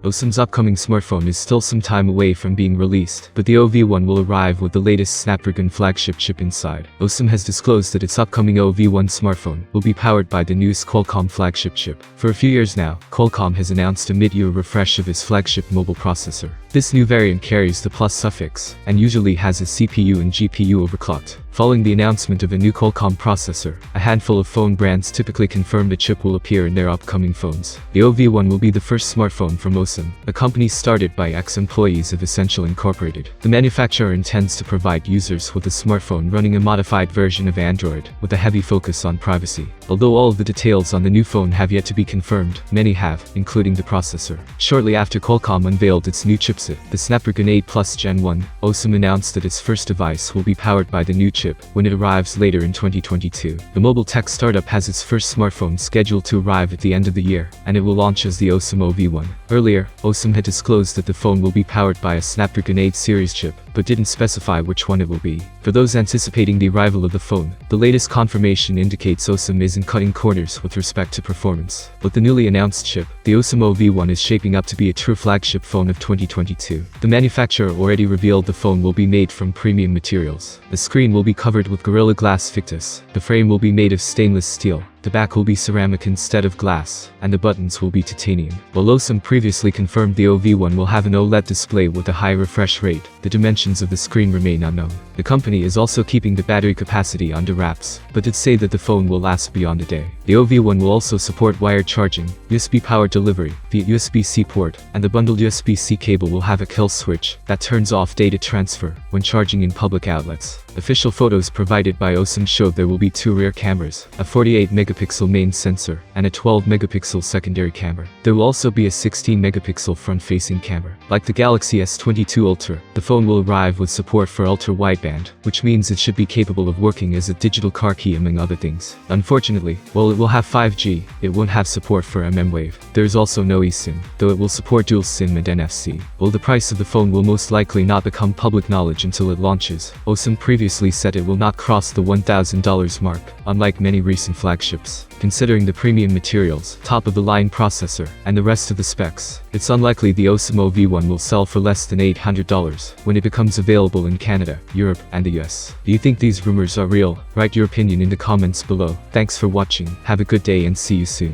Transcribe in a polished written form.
OSOM's upcoming smartphone is still some time away from being released, but the Ov1 will arrive with the latest Snapdragon flagship chip inside. OSOM has disclosed that its upcoming Ov1 smartphone will be powered by the newest Qualcomm flagship chip. For a few years now, Qualcomm has announced a mid-year refresh of its flagship mobile processor. This new variant carries the plus suffix, and usually has its CPU and GPU overclocked. Following the announcement of a new Qualcomm processor, a handful of phone brands typically confirm the chip will appear in their upcoming phones. The Ov1 will be the first smartphone from OSOM, a company started by ex-employees of Essential Incorporated. The manufacturer intends to provide users with a smartphone running a modified version of Android, with a heavy focus on privacy. Although all of the details on the new phone have yet to be confirmed, many have, including the processor. Shortly after Qualcomm unveiled its new chipset, the Snapdragon 8 Plus Gen 1, OSOM announced that its first device will be powered by the new chip when it arrives later in 2022. The mobile tech startup has its first smartphone scheduled to arrive at the end of the year, and it will launch as the OSOM Ov1. Earlier, OSOM had disclosed that the phone will be powered by a Snapdragon 8 series chip, but didn't specify which one it will be. For those anticipating the arrival of the phone, the latest confirmation indicates OSOM isn't cutting corners with respect to performance. With the newly announced chip, the OSOM Ov1 is shaping up to be a true flagship phone of 2022. The manufacturer already revealed the phone will be made from premium materials. The screen will be covered with Gorilla Glass Victus, the frame will be made of stainless steel, the back will be ceramic instead of glass, and the buttons will be titanium. While OSOM previously confirmed the Ov1 will have an OLED display with a high refresh rate, the dimensions of the screen remain unknown. The company is also keeping the battery capacity under wraps, but did say that the phone will last beyond a day. The Ov1 will also support wired charging, USB power delivery via USB-C port, and the bundled USB-C cable will have a kill switch that turns off data transfer when charging in public outlets. Official photos provided by OSOM showed there will be two rear cameras, a 48-megapixel main sensor, and a 12-megapixel secondary camera. There will also be a 16-megapixel front-facing camera. Like the Galaxy S22 Ultra, the phone will arrive with support for ultra-wideband, which means it should be capable of working as a digital car key among other things. Unfortunately, while it will have 5G, it won't have support for mmWave. There is also no eSIM, though it will support dual SIM and NFC. While the price of the phone will most likely not become public knowledge until it launches, OSOM previously said it will not cross the $1,000 mark, unlike many recent flagships. Considering the premium materials, top-of-the-line processor, and the rest of the specs, it's unlikely the OSOM Ov1 will sell for less than $800 when it becomes available in Canada, Europe, and the US. Do you think these rumors are real? Write your opinion in the comments below. Thanks for watching, have a good day and see you soon.